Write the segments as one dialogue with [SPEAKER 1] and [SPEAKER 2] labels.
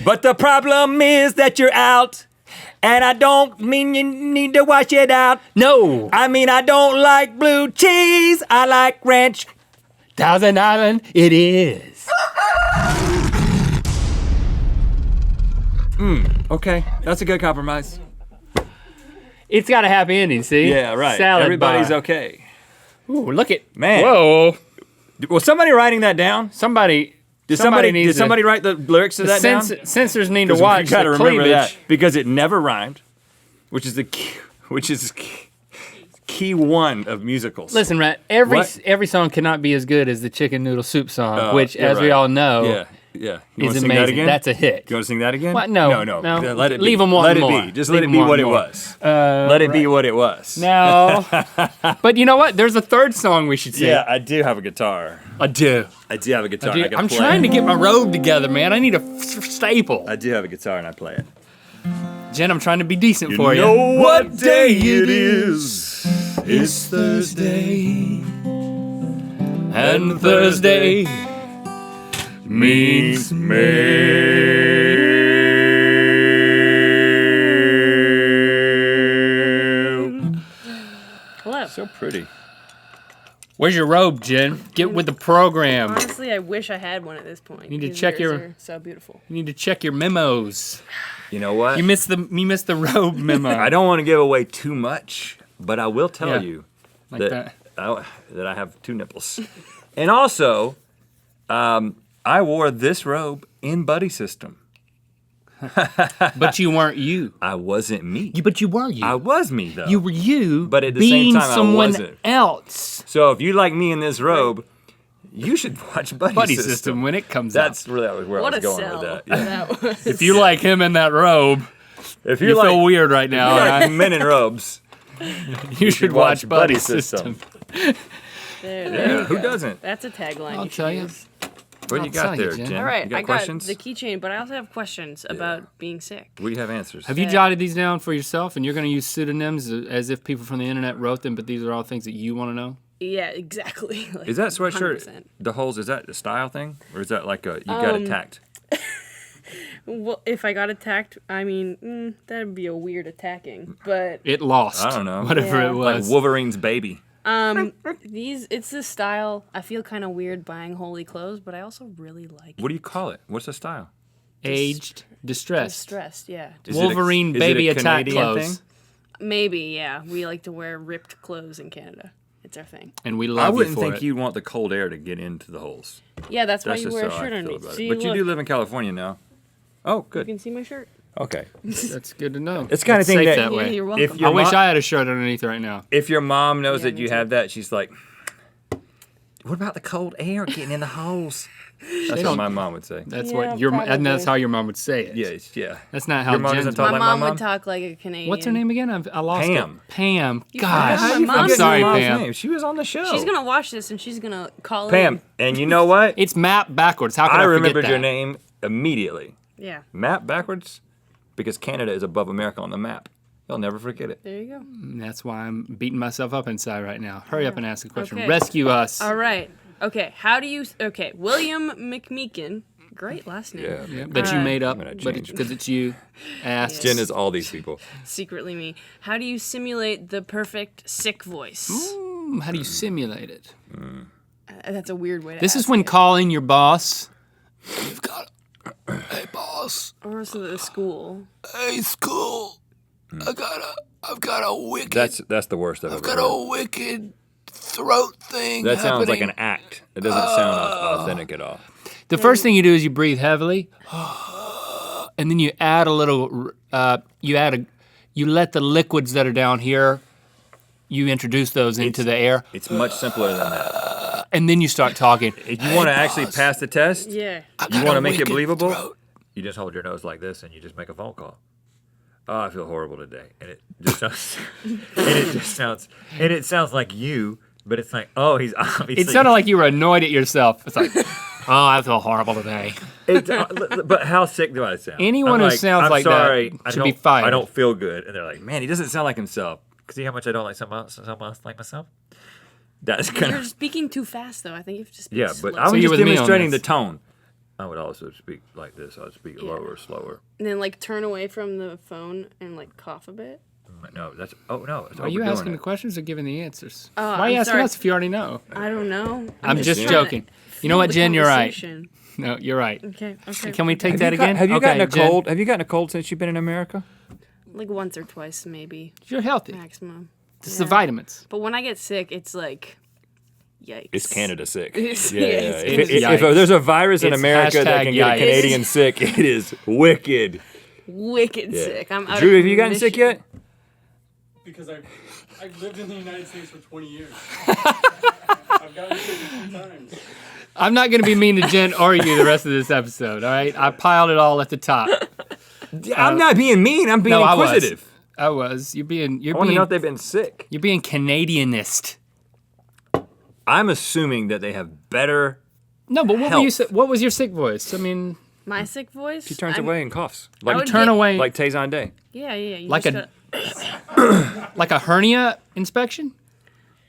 [SPEAKER 1] But the problem is that you're out. And I don't mean you need to wash it out.
[SPEAKER 2] No.
[SPEAKER 1] I mean, I don't like blue cheese. I like ranch.
[SPEAKER 2] Thousand Island, it is.
[SPEAKER 1] Okay, that's a good compromise.
[SPEAKER 2] It's got a happy ending, see?
[SPEAKER 1] Yeah, right.
[SPEAKER 2] Salad
[SPEAKER 1] Everybody's
[SPEAKER 2] bar.
[SPEAKER 1] okay.
[SPEAKER 2] Ooh, look at,
[SPEAKER 1] Man.
[SPEAKER 2] Whoa.
[SPEAKER 1] Was somebody writing that down? Did somebody write the lyrics to that down?
[SPEAKER 2] Censors need to watch.
[SPEAKER 1] You gotta
[SPEAKER 2] the
[SPEAKER 1] remember
[SPEAKER 2] cleavage.
[SPEAKER 1] that because it never rhymed, which is key one of musicals.
[SPEAKER 2] Listen, Rhett, every song cannot be as good as the chicken noodle soup song, which,
[SPEAKER 1] you're
[SPEAKER 2] as we
[SPEAKER 1] right.
[SPEAKER 2] all know,
[SPEAKER 1] yeah. You
[SPEAKER 2] is
[SPEAKER 1] wanna sing
[SPEAKER 2] amazing.
[SPEAKER 1] that again?
[SPEAKER 2] That's a hit.
[SPEAKER 1] You want to sing that again?
[SPEAKER 2] What? No.
[SPEAKER 1] No. Let it
[SPEAKER 2] Leave
[SPEAKER 1] be.
[SPEAKER 2] them wanting more.
[SPEAKER 1] Let it be. Just
[SPEAKER 2] Leave
[SPEAKER 1] let it
[SPEAKER 2] them
[SPEAKER 1] be what
[SPEAKER 2] wanting
[SPEAKER 1] it
[SPEAKER 2] more.
[SPEAKER 1] was. Let it be what it was.
[SPEAKER 2] No. But you know what? There's a third song we should sing.
[SPEAKER 1] Yeah, I do have a guitar.
[SPEAKER 2] I do.
[SPEAKER 1] I do have a guitar. and I can
[SPEAKER 2] I'm
[SPEAKER 1] play
[SPEAKER 2] trying
[SPEAKER 1] it.
[SPEAKER 2] to get my robe together, man. I need a staple.
[SPEAKER 1] I do have a guitar and I play it.
[SPEAKER 2] Jen, I'm trying to be decent for you.
[SPEAKER 1] You know what day it is? It's Thursday.
[SPEAKER 2] And Thursday means
[SPEAKER 3] Hello.
[SPEAKER 1] So pretty.
[SPEAKER 2] Where's your robe, Jen? Get with the program.
[SPEAKER 3] Honestly, I wish I had one at this point.
[SPEAKER 2] You need to
[SPEAKER 3] These
[SPEAKER 2] check
[SPEAKER 3] ears
[SPEAKER 2] your-
[SPEAKER 3] are so beautiful.
[SPEAKER 2] You need to check your memos.
[SPEAKER 1] You know what?
[SPEAKER 2] You missed the robe memo.
[SPEAKER 1] I don't want to give away too much, but I will tell
[SPEAKER 2] Yeah.
[SPEAKER 1] you
[SPEAKER 2] like
[SPEAKER 1] that I have two nipples. And also, I wore this robe in Buddy System.
[SPEAKER 2] But you weren't you.
[SPEAKER 1] I wasn't me.
[SPEAKER 2] But you were you.
[SPEAKER 1] I was me though.
[SPEAKER 2] You were you,
[SPEAKER 1] But at the
[SPEAKER 2] being
[SPEAKER 1] same time, I
[SPEAKER 2] someone
[SPEAKER 1] wasn't.
[SPEAKER 2] else.
[SPEAKER 1] So if you like me in this robe, you should watch Buddy,
[SPEAKER 2] Buddy System when it comes out.
[SPEAKER 1] That's really where
[SPEAKER 3] What
[SPEAKER 1] I
[SPEAKER 3] a
[SPEAKER 1] was going
[SPEAKER 3] sell
[SPEAKER 1] with that. Yeah.
[SPEAKER 3] that was.
[SPEAKER 2] If you like him in that robe,
[SPEAKER 1] If
[SPEAKER 2] you
[SPEAKER 1] you like,
[SPEAKER 2] feel weird right now.
[SPEAKER 1] you like
[SPEAKER 2] Right?
[SPEAKER 1] men in robes,
[SPEAKER 2] You should watch Buddy System.
[SPEAKER 3] There
[SPEAKER 1] who
[SPEAKER 3] you go.
[SPEAKER 1] doesn't?
[SPEAKER 3] That's a tagline.
[SPEAKER 2] I'll
[SPEAKER 3] you should
[SPEAKER 2] tell you.
[SPEAKER 3] use.
[SPEAKER 1] What do you
[SPEAKER 2] I'll tell
[SPEAKER 1] got
[SPEAKER 2] you,
[SPEAKER 1] there,
[SPEAKER 2] Jen.
[SPEAKER 1] Jen?
[SPEAKER 3] All right,
[SPEAKER 1] You got
[SPEAKER 3] I
[SPEAKER 1] questions?
[SPEAKER 3] got the keychain, but I also have questions about being sick.
[SPEAKER 1] We have answers.
[SPEAKER 2] Have you jotted these down for yourself, and you're going to use pseudonyms as if people from the internet wrote them, but these are all things that you want to know?
[SPEAKER 3] Yeah, exactly. Like,
[SPEAKER 1] Is that sweatshirt
[SPEAKER 3] 100%.
[SPEAKER 1] the holes? Is that a style thing, or is that like a you got attacked?
[SPEAKER 3] Well, if I got attacked, I mean, that'd be a weird attacking. But
[SPEAKER 2] It lost.
[SPEAKER 1] I don't know.
[SPEAKER 2] Whatever
[SPEAKER 3] Yeah.
[SPEAKER 2] it
[SPEAKER 1] Like
[SPEAKER 2] was.
[SPEAKER 1] Wolverine's baby.
[SPEAKER 3] it's this style. I feel kind of weird buying holy clothes, but I also really like
[SPEAKER 1] What do you call it? What's the style?
[SPEAKER 2] Aged, distressed.
[SPEAKER 3] distressed. Yeah,
[SPEAKER 1] Is it a-
[SPEAKER 2] Wolverine
[SPEAKER 1] is it a
[SPEAKER 2] baby attack
[SPEAKER 1] Canadian
[SPEAKER 2] clothes.
[SPEAKER 1] thing?
[SPEAKER 3] maybe. Yeah, we like to wear ripped clothes in Canada. It's our thing.
[SPEAKER 2] And we
[SPEAKER 1] I
[SPEAKER 2] love
[SPEAKER 1] wouldn't
[SPEAKER 2] you for
[SPEAKER 1] think
[SPEAKER 2] it.
[SPEAKER 1] you'd want the cold air to get into the holes.
[SPEAKER 3] Yeah, that's why
[SPEAKER 1] That's
[SPEAKER 3] you
[SPEAKER 1] just
[SPEAKER 3] wear a
[SPEAKER 1] how I
[SPEAKER 3] shirt
[SPEAKER 1] feel
[SPEAKER 3] underneath.
[SPEAKER 1] about it.
[SPEAKER 3] See,
[SPEAKER 1] But you
[SPEAKER 3] look,
[SPEAKER 1] do live in California now. Oh,
[SPEAKER 3] you
[SPEAKER 1] good.
[SPEAKER 3] can see my shirt.
[SPEAKER 1] Okay.
[SPEAKER 2] That's good to know.
[SPEAKER 1] It's kind of
[SPEAKER 2] It's
[SPEAKER 1] thing
[SPEAKER 2] safe
[SPEAKER 1] that,
[SPEAKER 2] that way.
[SPEAKER 3] Yeah, you're welcome.
[SPEAKER 1] if
[SPEAKER 2] I
[SPEAKER 1] your
[SPEAKER 2] wish
[SPEAKER 1] mo-
[SPEAKER 2] I had a shirt underneath right now.
[SPEAKER 1] if your mom knows
[SPEAKER 3] Yeah,
[SPEAKER 1] that
[SPEAKER 3] me
[SPEAKER 1] you
[SPEAKER 3] too.
[SPEAKER 1] have that, she's like, "What about the cold air getting in the holes?" That's what my mom would say.
[SPEAKER 2] That's
[SPEAKER 3] Yeah,
[SPEAKER 2] what your and that's
[SPEAKER 3] probably.
[SPEAKER 2] how your mom would say it.
[SPEAKER 1] Yeah.
[SPEAKER 2] That's not how
[SPEAKER 1] Your mom
[SPEAKER 2] Jen's
[SPEAKER 1] doesn't talk
[SPEAKER 3] My
[SPEAKER 1] like
[SPEAKER 3] mom
[SPEAKER 1] my
[SPEAKER 3] would talk like a Canadian.
[SPEAKER 2] What's her name again? I lost
[SPEAKER 1] Pam.
[SPEAKER 2] it. Pam.
[SPEAKER 3] You
[SPEAKER 2] Gosh.
[SPEAKER 3] forgot my
[SPEAKER 2] I'm
[SPEAKER 3] mom's
[SPEAKER 2] sorry,
[SPEAKER 1] Your mom's
[SPEAKER 2] Pam.
[SPEAKER 1] name. She was on the show.
[SPEAKER 3] She's gonna watch this and she's gonna call
[SPEAKER 1] Pam.
[SPEAKER 3] in.
[SPEAKER 1] And you know what?
[SPEAKER 2] It's mapped backwards. How could I
[SPEAKER 1] I
[SPEAKER 2] forget
[SPEAKER 1] remembered
[SPEAKER 2] that?
[SPEAKER 1] your name immediately.
[SPEAKER 3] Yeah,
[SPEAKER 1] Map backwards, because Canada is above America on the map. You'll never forget it.
[SPEAKER 3] there you go.
[SPEAKER 2] That's why I'm beating myself up inside right now. Hurry up and ask a question.
[SPEAKER 3] Okay.
[SPEAKER 2] Rescue us.
[SPEAKER 3] All right. Okay. How do you? Okay. William McMeekin. Great last name.
[SPEAKER 2] Yeah, that you made up,
[SPEAKER 1] I'm gonna
[SPEAKER 2] but
[SPEAKER 1] change.
[SPEAKER 2] because it's you. Asked.
[SPEAKER 1] Jen is all these people.
[SPEAKER 3] Secretly me. How do you simulate the perfect sick voice?
[SPEAKER 2] How do you simulate it?
[SPEAKER 3] That's a weird way to
[SPEAKER 2] This is
[SPEAKER 3] ask
[SPEAKER 2] when
[SPEAKER 3] it.
[SPEAKER 2] calling your boss. You've got. Hey, boss.
[SPEAKER 3] Or also the school.
[SPEAKER 2] Hey, school. I've got a wicked.
[SPEAKER 1] That's the worst I've ever heard.
[SPEAKER 2] wicked throat thing.
[SPEAKER 1] That sounds like an act. It doesn't sound authentic at all.
[SPEAKER 2] The first thing you do is you breathe heavily, and then you add a little. You let the liquids that are down here. You introduce those into the air,
[SPEAKER 1] It's much simpler than that.
[SPEAKER 2] and then you start talking.
[SPEAKER 1] If you want to actually pass the test,
[SPEAKER 3] Yeah.
[SPEAKER 1] you want to make it believable, you just hold your nose like this and you just make a phone call. Oh, I feel horrible today. And it just sounds, it sounds like you, but it's like, oh, he's obviously.
[SPEAKER 2] It sounded like you were annoyed at yourself. It's like, oh, I feel horrible today.
[SPEAKER 1] But how sick do I sound?
[SPEAKER 2] Anyone
[SPEAKER 1] I'm
[SPEAKER 2] who sounds
[SPEAKER 1] I'm
[SPEAKER 2] like that
[SPEAKER 1] sorry,
[SPEAKER 2] should be fired.
[SPEAKER 1] I don't feel good. And they're like, man, he doesn't sound like himself. See how much I don't like someone else like myself? That's kind
[SPEAKER 3] You're
[SPEAKER 1] of.
[SPEAKER 3] speaking too fast, though. I think you have to speak
[SPEAKER 1] Yeah,
[SPEAKER 3] slow.
[SPEAKER 1] but I was
[SPEAKER 2] you
[SPEAKER 1] just
[SPEAKER 2] with me on
[SPEAKER 1] demonstrating the
[SPEAKER 2] this.
[SPEAKER 1] tone. I would also speak like this. I would speak
[SPEAKER 3] Yeah.
[SPEAKER 1] lower, slower.
[SPEAKER 3] And then like turn away from the phone and like cough a bit.
[SPEAKER 1] No, that's. Oh no, it's
[SPEAKER 2] Are you
[SPEAKER 1] overdoing
[SPEAKER 2] asking
[SPEAKER 1] it.
[SPEAKER 2] the questions or giving the answers?
[SPEAKER 3] Oh,
[SPEAKER 2] Why are you
[SPEAKER 3] I'm
[SPEAKER 2] asking
[SPEAKER 3] sorry.
[SPEAKER 2] us if you already know?
[SPEAKER 3] I don't know.
[SPEAKER 2] I'm just
[SPEAKER 3] trying
[SPEAKER 2] joking.
[SPEAKER 3] to
[SPEAKER 2] You know
[SPEAKER 3] feel
[SPEAKER 2] what,
[SPEAKER 3] the
[SPEAKER 2] Jen? You're right.
[SPEAKER 3] conversation.
[SPEAKER 2] No, you're right.
[SPEAKER 3] Okay. Okay.
[SPEAKER 2] Can we take that again?
[SPEAKER 1] Have you
[SPEAKER 2] Okay,
[SPEAKER 1] gotten a
[SPEAKER 2] Jen,
[SPEAKER 1] cold? Have you gotten a cold since you've been in America?
[SPEAKER 3] Like once or twice, maybe
[SPEAKER 2] You're healthy.
[SPEAKER 3] maximum.
[SPEAKER 2] This is
[SPEAKER 3] Yeah.
[SPEAKER 2] the vitamins.
[SPEAKER 3] But when I get sick, it's like, yikes.
[SPEAKER 1] It's Canada sick.
[SPEAKER 3] It's-
[SPEAKER 1] yeah,
[SPEAKER 3] yeah,
[SPEAKER 1] yeah.
[SPEAKER 3] it's-
[SPEAKER 1] If,
[SPEAKER 2] it's
[SPEAKER 1] if there's a virus in
[SPEAKER 2] It's
[SPEAKER 1] America that
[SPEAKER 2] hashtag
[SPEAKER 1] can get a
[SPEAKER 2] yikes.
[SPEAKER 1] Canadian sick, it is wicked.
[SPEAKER 3] Wicked
[SPEAKER 1] Yeah.
[SPEAKER 3] sick. I'm out
[SPEAKER 1] Drew,
[SPEAKER 3] of
[SPEAKER 1] have you gotten sick
[SPEAKER 3] commission.
[SPEAKER 1] yet?
[SPEAKER 4] Because I've lived in the United States for 20 years. I've gotten sick a few times.
[SPEAKER 2] I'm not going to be mean to Jen or you the rest of this episode, all right? I piled it all at the top.
[SPEAKER 1] I'm not being mean. I'm being
[SPEAKER 2] No,
[SPEAKER 1] inquisitive.
[SPEAKER 2] I was. You're
[SPEAKER 1] I want to know if they've been sick.
[SPEAKER 2] you're being Canadianist.
[SPEAKER 1] I'm assuming that they have better.
[SPEAKER 2] No, but what were you
[SPEAKER 1] Health.
[SPEAKER 2] what was your sick voice? I mean,
[SPEAKER 3] My sick voice?
[SPEAKER 1] He turns
[SPEAKER 3] I'm-
[SPEAKER 1] away and coughs.
[SPEAKER 3] I
[SPEAKER 1] Like
[SPEAKER 3] would
[SPEAKER 2] turn
[SPEAKER 3] get-
[SPEAKER 2] away
[SPEAKER 1] like Tay Day.
[SPEAKER 3] Yeah, yeah. You
[SPEAKER 2] Like
[SPEAKER 3] just
[SPEAKER 2] a-
[SPEAKER 3] gotta-
[SPEAKER 2] like a hernia inspection?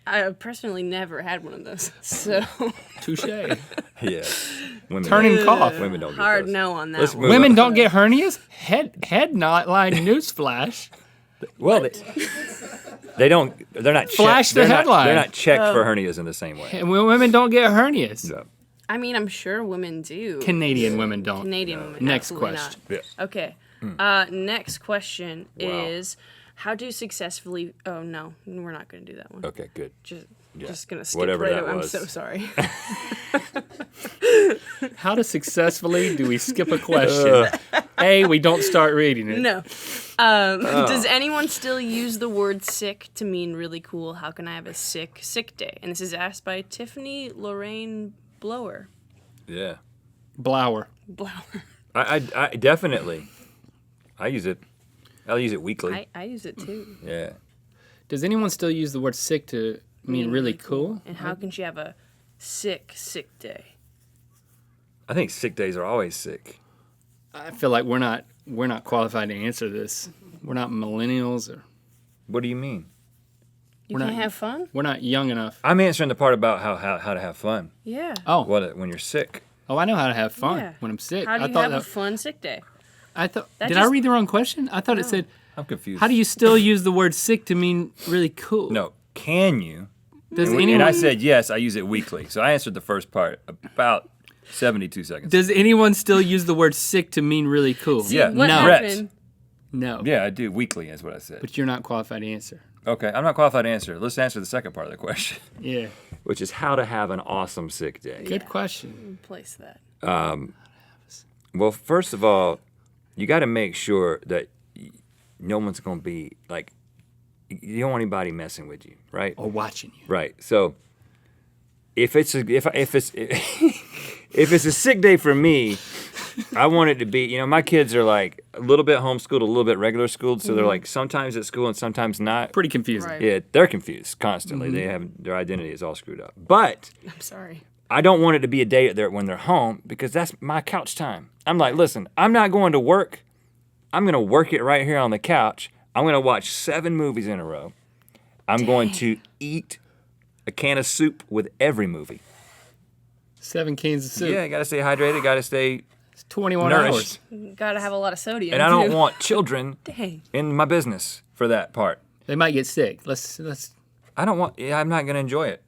[SPEAKER 3] I personally never had one of those. So
[SPEAKER 2] Touche.
[SPEAKER 1] Yeah. Women
[SPEAKER 2] Turning
[SPEAKER 1] don't-
[SPEAKER 2] cough.
[SPEAKER 1] Women don't get
[SPEAKER 3] hard
[SPEAKER 1] those.
[SPEAKER 3] no on that
[SPEAKER 1] Let's
[SPEAKER 3] one.
[SPEAKER 1] move
[SPEAKER 2] Women
[SPEAKER 1] on.
[SPEAKER 2] don't get hernias? Head not line newsflash.
[SPEAKER 1] Well, they don't. They're not.
[SPEAKER 2] Flash
[SPEAKER 1] checked.
[SPEAKER 2] the
[SPEAKER 1] They're not-
[SPEAKER 2] headline.
[SPEAKER 1] They're not checked for hernias in the same way.
[SPEAKER 2] And women don't get hernias.
[SPEAKER 1] No.
[SPEAKER 3] I mean, I'm sure women do.
[SPEAKER 2] Canadian women don't.
[SPEAKER 3] Canadian women.
[SPEAKER 2] Next
[SPEAKER 3] absolutely
[SPEAKER 2] question.
[SPEAKER 1] Yeah.
[SPEAKER 3] Not. Okay. Next question is how to successfully. Oh no, we're not going to do that one.
[SPEAKER 1] Okay. Good.
[SPEAKER 3] Just gonna skip
[SPEAKER 1] Whatever
[SPEAKER 3] right
[SPEAKER 1] that
[SPEAKER 3] over. I'm
[SPEAKER 1] was.
[SPEAKER 3] so sorry.
[SPEAKER 2] How to successfully do we skip a question? A, we don't start reading it.
[SPEAKER 3] No. Does anyone still use the word sick to mean really cool? How can I have a sick day? And this is asked by Tiffany Lorraine Blower.
[SPEAKER 1] Yeah.
[SPEAKER 2] Blower.
[SPEAKER 1] I definitely. I use it. I'll use it weekly.
[SPEAKER 3] I use it too.
[SPEAKER 1] Yeah.
[SPEAKER 2] Does anyone still use the word sick to mean really cool?
[SPEAKER 3] And how can she have a sick day?
[SPEAKER 1] I think sick days are always sick.
[SPEAKER 2] I feel like we're not qualified to answer this. We're not millennials or
[SPEAKER 1] What do you mean?
[SPEAKER 3] You
[SPEAKER 2] We're
[SPEAKER 3] can't
[SPEAKER 2] not-
[SPEAKER 3] have fun?
[SPEAKER 2] we're not young enough.
[SPEAKER 1] I'm answering the part about how to have fun.
[SPEAKER 3] Yeah.
[SPEAKER 2] Oh,
[SPEAKER 1] When you're sick.
[SPEAKER 2] I know how to have fun
[SPEAKER 3] Yeah.
[SPEAKER 2] when I'm sick.
[SPEAKER 3] How do
[SPEAKER 2] I
[SPEAKER 3] you
[SPEAKER 2] thought
[SPEAKER 3] have a
[SPEAKER 2] that,
[SPEAKER 3] fun sick day?
[SPEAKER 2] I thought
[SPEAKER 3] that
[SPEAKER 2] did I
[SPEAKER 3] just-
[SPEAKER 2] read the wrong question? I thought it said
[SPEAKER 1] I'm confused.
[SPEAKER 2] how do you still use the word sick to mean really cool?
[SPEAKER 1] No. Can you?
[SPEAKER 2] Does
[SPEAKER 1] And,
[SPEAKER 2] anyone
[SPEAKER 1] and I said yes. I use it weekly. So I answered the first part about 72 seconds.
[SPEAKER 2] Does anyone still use the word sick to mean really cool?
[SPEAKER 1] Yeah.
[SPEAKER 3] What
[SPEAKER 2] No.
[SPEAKER 3] happened?
[SPEAKER 2] No.
[SPEAKER 1] Yeah, I do weekly. Is what I said.
[SPEAKER 2] But you're not qualified to answer.
[SPEAKER 1] Okay, I'm not qualified to answer. Let's answer the second part of the question,
[SPEAKER 2] Yeah.
[SPEAKER 1] which is how to have an awesome sick day.
[SPEAKER 2] Good question.
[SPEAKER 3] Place that.
[SPEAKER 1] Well, first of all, you got to make sure that no one's going to be like, you don't want anybody messing with you, right?
[SPEAKER 2] Or watching you.
[SPEAKER 1] Right. So if it's if it's a sick day for me, I want it to be, my kids are like a little bit homeschooled, a little bit regular schooled, so they're like sometimes at school and sometimes not.
[SPEAKER 2] Pretty confusing.
[SPEAKER 3] Right.
[SPEAKER 1] Yeah, they're confused constantly. They have their identity is all screwed up. But
[SPEAKER 3] I'm sorry.
[SPEAKER 1] I don't want it to be a day when they're home because that's my couch time. I'm like, listen, I'm not going to work. I'm going to work it right here on the couch. I'm going to watch 7 movies in a row. I'm going to eat a can of soup with every movie.
[SPEAKER 2] 7 cans of soup.
[SPEAKER 1] Yeah, got to stay hydrated, got to stay
[SPEAKER 2] It's 21
[SPEAKER 1] nourished.
[SPEAKER 2] hours.
[SPEAKER 3] Gotta have a lot of sodium.
[SPEAKER 1] And I don't
[SPEAKER 3] too.
[SPEAKER 1] want children
[SPEAKER 3] Dang.
[SPEAKER 1] in my business for that part.
[SPEAKER 2] They might get sick. Let's
[SPEAKER 1] I'm not going to enjoy it.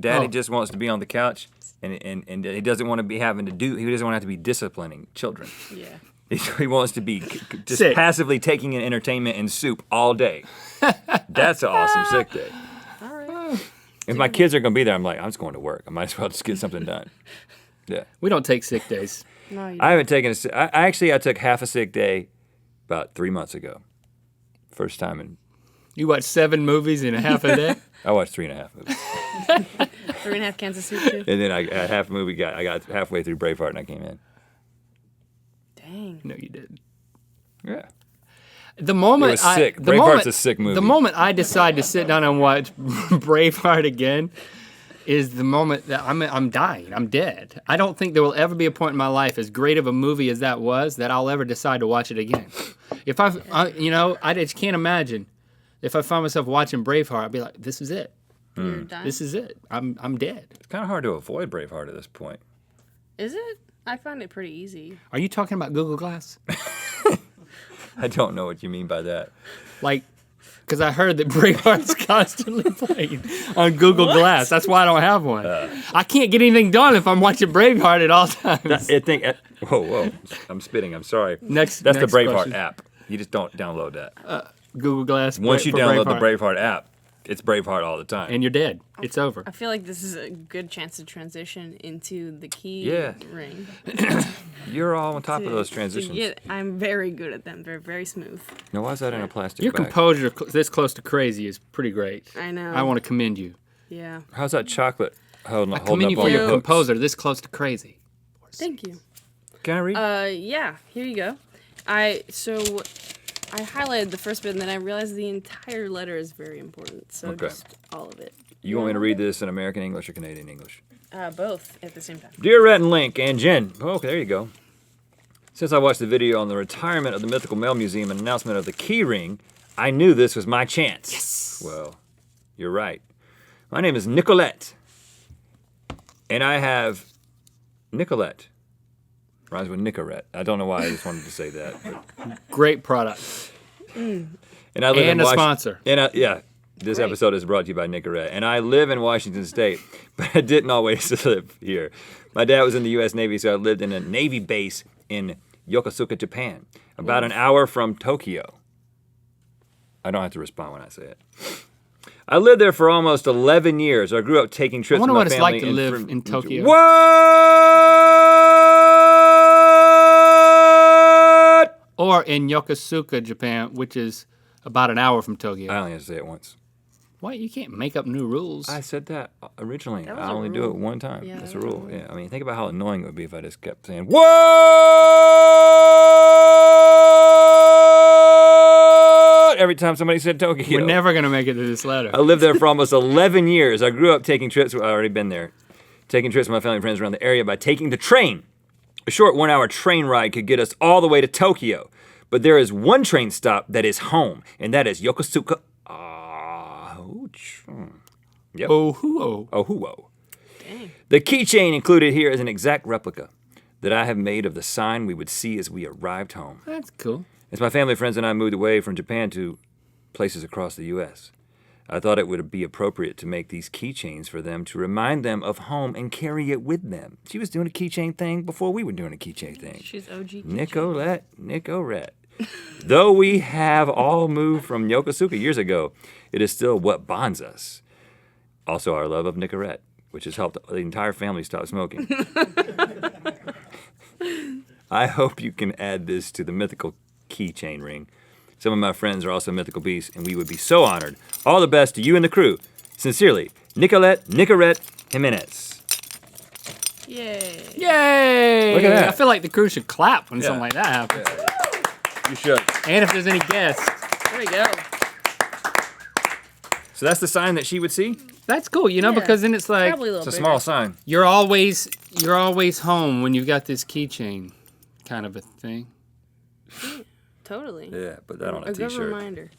[SPEAKER 1] Daddy
[SPEAKER 2] Oh.
[SPEAKER 1] just wants to be on the couch and he doesn't want to be he doesn't want to have to be disciplining children.
[SPEAKER 3] Yeah.
[SPEAKER 1] He wants to be just
[SPEAKER 2] Sick.
[SPEAKER 1] passively taking in entertainment and soup all day. That's an awesome sick day.
[SPEAKER 3] All right.
[SPEAKER 1] If my kids are going to be there, I'm like, I'm just going to work. I might as well just get something done. Yeah.
[SPEAKER 2] we don't take sick days.
[SPEAKER 3] No, you
[SPEAKER 1] I haven't taken I took half a sick day about 3 months ago. First time in,
[SPEAKER 2] You watch 7 movies in a half a day?
[SPEAKER 1] I watched 3.5 movies.
[SPEAKER 3] 3.5 cans of soup too.
[SPEAKER 1] And then I half a movie I got halfway through Braveheart and I came in.
[SPEAKER 3] Dang.
[SPEAKER 2] No, you didn't.
[SPEAKER 1] Yeah.
[SPEAKER 2] The moment
[SPEAKER 1] It was sick.
[SPEAKER 2] the
[SPEAKER 1] Braveheart's
[SPEAKER 2] moment,
[SPEAKER 1] a sick movie.
[SPEAKER 2] The moment I decide to sit down and watch Braveheart again is the moment that I'm dying. I'm dead. I don't think there will ever be a point in my life, as great of a movie as that was, that I'll ever decide to watch it again. If I just can't imagine if I find myself watching Braveheart, I'd be like, this is it.
[SPEAKER 3] You're done.
[SPEAKER 2] This is it. I'm dead.
[SPEAKER 1] It's kind of hard to avoid Braveheart at this point.
[SPEAKER 3] Is it? I find it pretty easy.
[SPEAKER 2] Are you talking about Google Glass?
[SPEAKER 1] I don't know what you mean by that.
[SPEAKER 2] Like, because I heard that Braveheart's constantly playing on Google Glass. That's why I don't have one. I can't get anything done if I'm watching Braveheart at all times.
[SPEAKER 1] Whoa. I'm spitting. I'm sorry.
[SPEAKER 2] That's
[SPEAKER 1] the Braveheart app. You just don't download that.
[SPEAKER 2] Google Glass.
[SPEAKER 1] Once you download the
[SPEAKER 2] Braveheart.
[SPEAKER 1] Braveheart app, it's Braveheart all the time.
[SPEAKER 2] And you're dead. It's over.
[SPEAKER 3] I feel like this is a good chance to transition into the key ring.
[SPEAKER 1] You're all on top of those transitions.
[SPEAKER 3] I'm very good at them. They're very smooth.
[SPEAKER 1] Now, why is that in a plastic
[SPEAKER 2] Your
[SPEAKER 1] bag?
[SPEAKER 2] composure this close to crazy is pretty great.
[SPEAKER 3] I know.
[SPEAKER 2] I want to commend you.
[SPEAKER 3] Yeah.
[SPEAKER 1] How's that chocolate holding up
[SPEAKER 2] Commend you
[SPEAKER 1] all
[SPEAKER 2] for
[SPEAKER 1] your
[SPEAKER 2] your
[SPEAKER 1] hooks?
[SPEAKER 2] composure this close to crazy.
[SPEAKER 3] Thank you.
[SPEAKER 1] Can I read?
[SPEAKER 3] Yeah. Here you go. I highlighted the first bit, and then I realized the entire letter is very important. So just all of it.
[SPEAKER 1] You want me to read this in American English or Canadian English?
[SPEAKER 3] Both at the same time.
[SPEAKER 1] Dear Rhett and Link and Jen. Oh, okay, there you go. Since I watched the video on the retirement of the Mythical Mail Museum and announcement of the key ring, I knew this was my chance. Yes. Well, you're right. My name is Nicolette. And I have Nicolette. Rhymes with Nicorette. I don't know why I just wanted to say that. But.
[SPEAKER 2] Great product.
[SPEAKER 1] And I live
[SPEAKER 2] And
[SPEAKER 1] in
[SPEAKER 2] a sponsor.
[SPEAKER 1] And this episode is brought to you by Nicorette. And I live in Washington State, but I didn't always live here. My dad was in the U.S. Navy, so I lived in a Navy base in Yokosuka, Japan, about an hour from Tokyo. I don't have to respond when I say it. I lived there for almost 11 years. I grew up taking trips with my family.
[SPEAKER 2] I wonder what it's like to live in Tokyo.
[SPEAKER 1] What?
[SPEAKER 2] Or in Yokosuka, Japan, which is about an hour from Tokyo.
[SPEAKER 1] I only have to say it once.
[SPEAKER 2] What? You can't make up new rules.
[SPEAKER 1] I said that originally.
[SPEAKER 3] That was
[SPEAKER 1] I
[SPEAKER 3] a
[SPEAKER 1] only do
[SPEAKER 3] rule.
[SPEAKER 1] it one time.
[SPEAKER 3] Yeah,
[SPEAKER 1] That's a
[SPEAKER 3] that was a
[SPEAKER 1] rule.
[SPEAKER 3] rule.
[SPEAKER 1] Yeah. I mean, think about how annoying it would be if I just kept saying, what? Every time somebody said Tokyo.
[SPEAKER 2] We're never going to make it to this letter.
[SPEAKER 1] I lived there for almost 11 years. I grew up taking trips. I've already been there. Taking trips with my family and friends around the area by taking the train. A short 1-hour train ride could get us all the way to Tokyo. But there is one train stop that is home, and that is Yokosuka. Yep. Ohuo.
[SPEAKER 3] Dang.
[SPEAKER 1] The keychain included here is an exact replica that I have made of the sign we would see as we arrived home.
[SPEAKER 2] That's cool.
[SPEAKER 1] As my family, friends, and I moved away from Japan to places across the U.S., I thought it would be appropriate to make these keychains for them to remind them of home and carry it with them. She was doing a keychain thing before we were doing a keychain thing.
[SPEAKER 3] She's OG.
[SPEAKER 1] Nicorette. Though we have all moved from Yokosuka years ago, it is still what bonds us. Also, our love of Nicorette, which has helped the entire family stop smoking. I hope you can add this to the mythical keychain ring. Some of my friends are also mythical beasts, and we would be so honored. All the best to you and the crew. Sincerely, Nicorette Jimenez.
[SPEAKER 3] Yay.
[SPEAKER 2] Yay!
[SPEAKER 1] Look at that.
[SPEAKER 2] I feel like the crew should clap when
[SPEAKER 1] Yeah.
[SPEAKER 2] something like that happens.
[SPEAKER 1] You should.
[SPEAKER 2] And if there's any guests.
[SPEAKER 3] There we go.
[SPEAKER 1] So that's the sign that she would see?
[SPEAKER 2] That's cool, you know,
[SPEAKER 3] Yeah.
[SPEAKER 2] because then it's like
[SPEAKER 3] Probably a little
[SPEAKER 1] It's a
[SPEAKER 3] bigger.
[SPEAKER 1] small sign.
[SPEAKER 2] you're always home when you've got this keychain kind of a thing.
[SPEAKER 3] Totally.
[SPEAKER 1] Yeah, put that on a
[SPEAKER 3] A good
[SPEAKER 1] t-shirt.
[SPEAKER 3] reminder.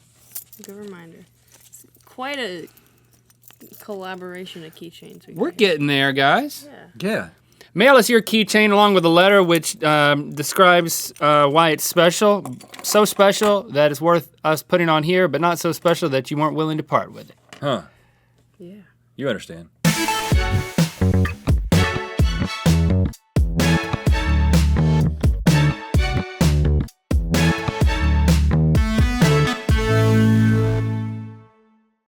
[SPEAKER 3] A good reminder. It's quite a collaboration of keychains.
[SPEAKER 2] We're getting there, guys.
[SPEAKER 3] Yeah.
[SPEAKER 1] Yeah.
[SPEAKER 2] Mail us your keychain along with a letter which describes why it's special. So special that it's worth us putting on here, but not so special that you weren't willing to part with it.
[SPEAKER 1] Huh.
[SPEAKER 3] Yeah.
[SPEAKER 1] You understand.